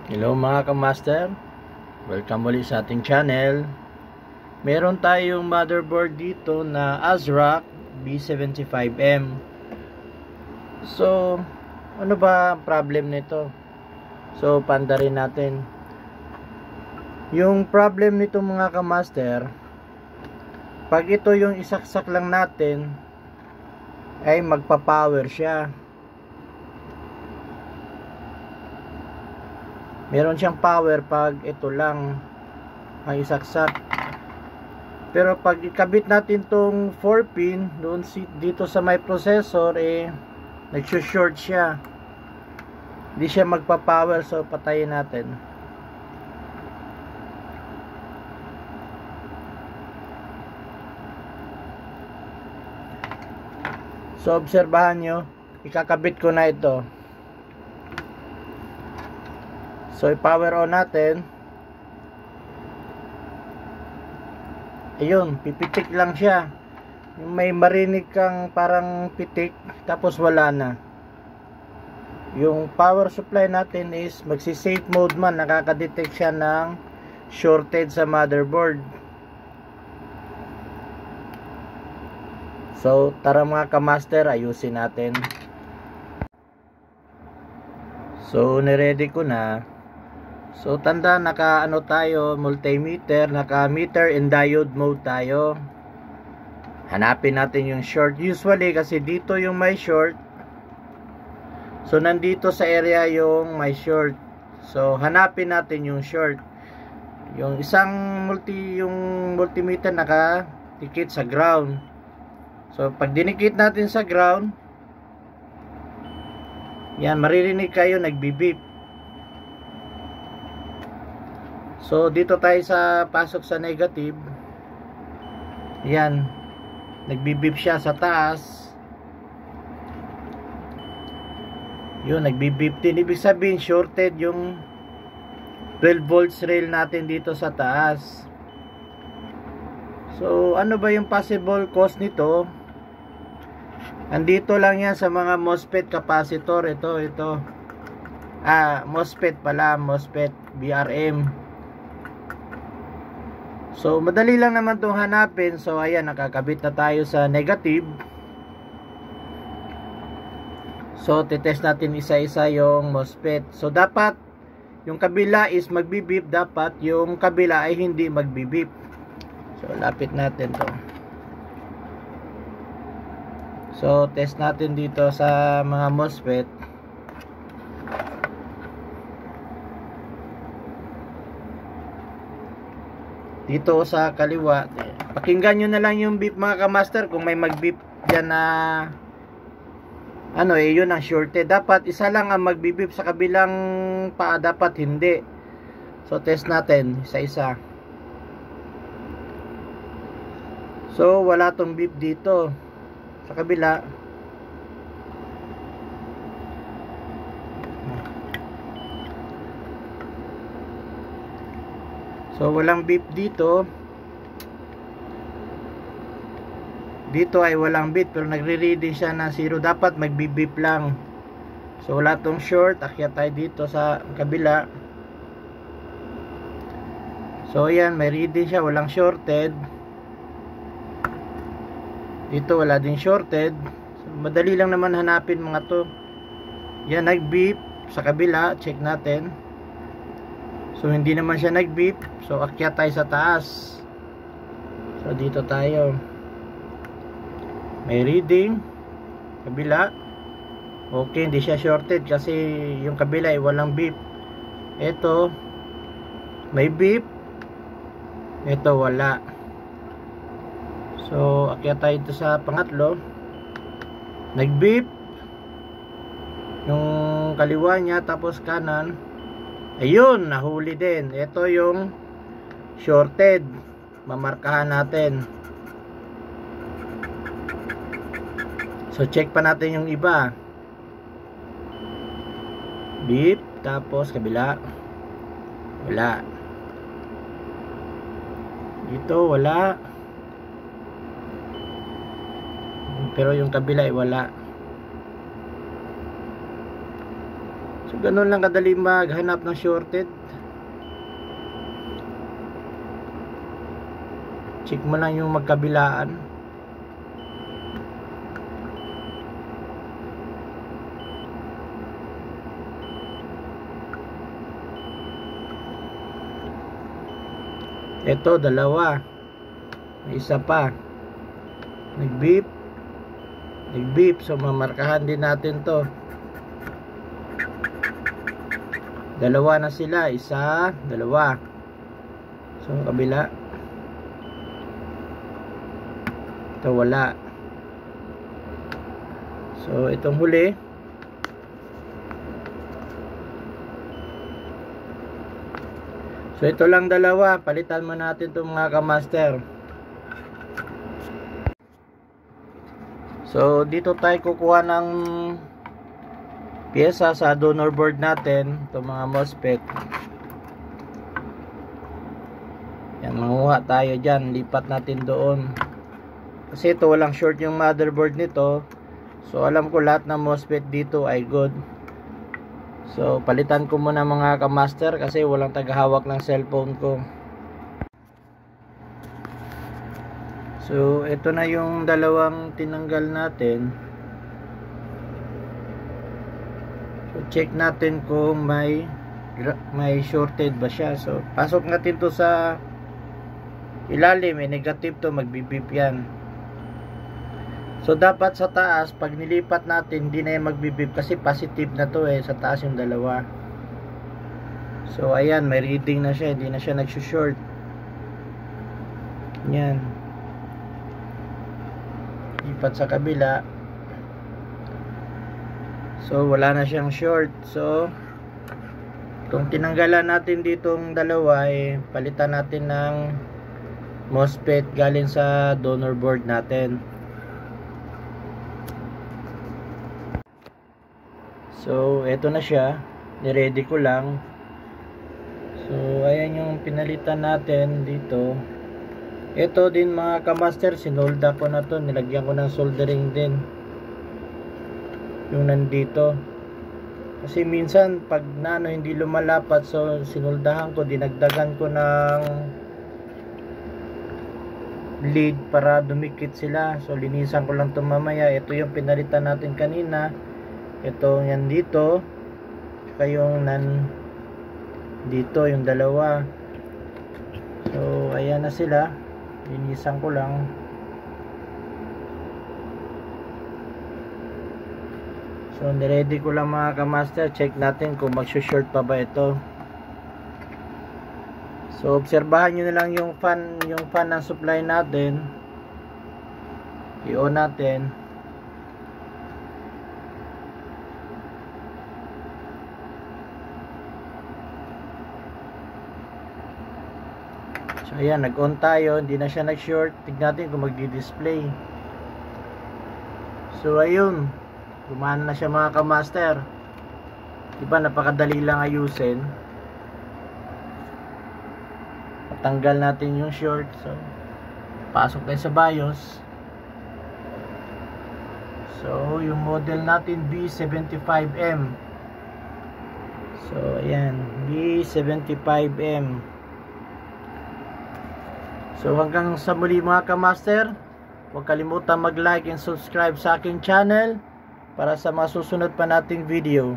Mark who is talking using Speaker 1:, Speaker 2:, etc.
Speaker 1: Hello mga kamaster, welcome ulit sa ating channel. Meron tayong motherboard dito na ASRock B75M. So, ano ba ang problem nito? So, pandarin natin. Yung problem nito mga kamaster, pag ito yung isaksak lang natin, ay magpa-power siya. Meron siyang power pag ito lang ang isaksak. Pero pag ikabit natin tong 4 pin doon dito sa may processor, nagso-short siya. Hindi siya magpa-power, so patayin natin. So obserbahan nyo, ikakabit ko na ito. So i-power on natin. Ayun, pipitik lang siya. Yung may marinig kang parang pitik, tapos wala na. Yung power supply natin is magsi-safe mode man, nakaka-detect siya ng shorted sa motherboard. So tara mga kamaster, ayusin natin. So niready ko na. So tanda, naka ano tayo, multimeter, naka meter and diode mode tayo. Hanapin natin yung short. Usually kasi dito yung may short. So nandito sa area yung may short. So hanapin natin yung short. Yung isang multimeter naka dikit sa ground. So pag dinikit natin sa ground, yan, maririnig kayo nagbibip. So dito tayo sa pasok sa negative. Yan, nagbibip siya sa taas. Yun, nagbibip din. Ibig sabihin shorted yung 12 volts rail natin dito sa taas. So ano ba yung possible cause nito? Andito lang yan sa mga MOSFET capacitor. Ito MOSFET pala, MOSFET BRM. So madali lang naman itong hanapin. So ayan, nakakabit na tayo sa negative. So titest natin isa-isa yung MOSFET. So dapat yung kabila is magbibip, dapat yung kabila ay hindi magbibip. So lapit natin to. So test natin dito sa mga MOSFET. Dito sa kaliwa, pakinggan nyo na lang yung beep mga kamaster. Kung may mag-beep dyan na yun ang shorted. Dapat isa lang ang magbibip, sa kabilang paa dapat hindi. So test natin isa-isa. So wala tong beep dito sa kabila. So walang beep dito. Dito ay walang beep, pero nagre-reading siya na 0. Dapat magbi-beep lang. So wala tong short. Akyat tayo dito sa kabila. So ayan, may reading siya, walang shorted. Dito wala din shorted. So, madali lang naman hanapin mga to. Yan, nag-beep sa kabila. Check natin. So hindi naman siya nag-beep. So akyat tayo sa taas. So dito tayo. May reading. Kabila. Okay, hindi siya shorted kasi yung kabila ay walang beep. Ito may beep. Ito wala. So akyat tayo dito sa pangatlo. Nag-beep yung kaliwa niya, tapos kanan. Ayun, nahuli din. Ito yung shorted. Mamarkahan natin. So check pa natin yung iba. Beep, tapos kabila. Wala. Dito wala. Pero yung kabila ay wala. So ganun lang kadali maghanap ng shorted. Check mo lang yung magkabilaan. Ito, dalawa. May isa pa. Nag-beep. So mamarkahan din natin to. Dalawa na sila. Isa, dalawa. So kabila. Ito wala. So itong huli. So ito lang dalawa. Palitan mo natin itong mga kamaster. So dito tayo kukuha ng pyesa sa donor board natin. Itong mga MOSFET. Yan, manguha tayo dyan. Lipat natin doon. Kasi ito walang short yung motherboard nito. So alam ko lahat ng MOSFET dito ay good. So palitan ko muna mga kamaster kasi walang tagahawak ng cellphone ko. So ito na yung dalawang tinanggal natin. So check natin kung may shorted ba siya. So pasok natin to sa ilalim, may negative to, magbibip yan. So dapat sa taas, pag nilipat natin, hindi na yung magbibip kasi positive na to sa taas yung dalawa. So ayan, may reading na siya, hindi na siya nagsushort. Yan. Lipat sa kabila. So wala na siyang short. So itong tinanggalan natin ditong dalawa palitan natin ng MOSFET galing sa donor board natin. So, eto na siya. Niready ko lang. So, ayan yung pinalitan natin dito. Ito din mga kamaster, sinolda ko na to. Nilagyan ko ng soldering din. Yung nandito. Kasi minsan, pag hindi lumalapat, so sinoldahan ko, dinagdagan ko ng lead para dumikit sila. So, linisan ko lang ito mamaya. Ito yung pinalitan natin kanina. Ito yan dito. Saka yung dito yung dalawa. So ayan na sila. Linisan ko lang. So niready ko lang mga kamaster. Check natin kung magsushort pa ba ito. So obserbahan nyo na lang yung fan ng supply natin. I-on natin. So ayan, nag-on tayo, hindi na siya nag-short. Tignan natin kung magdi-display. So ayun, gumana na siya mga kamaster. Diba, napakadali lang ayusin. Patanggal natin yung short. So pasok tayo sa BIOS. So yung model natin B75M. So ayan, B75M. So hanggang sa muli mga kamaster, huwag kalimutan mag-like and subscribe sa aking channel para sa mga susunod pa nating video.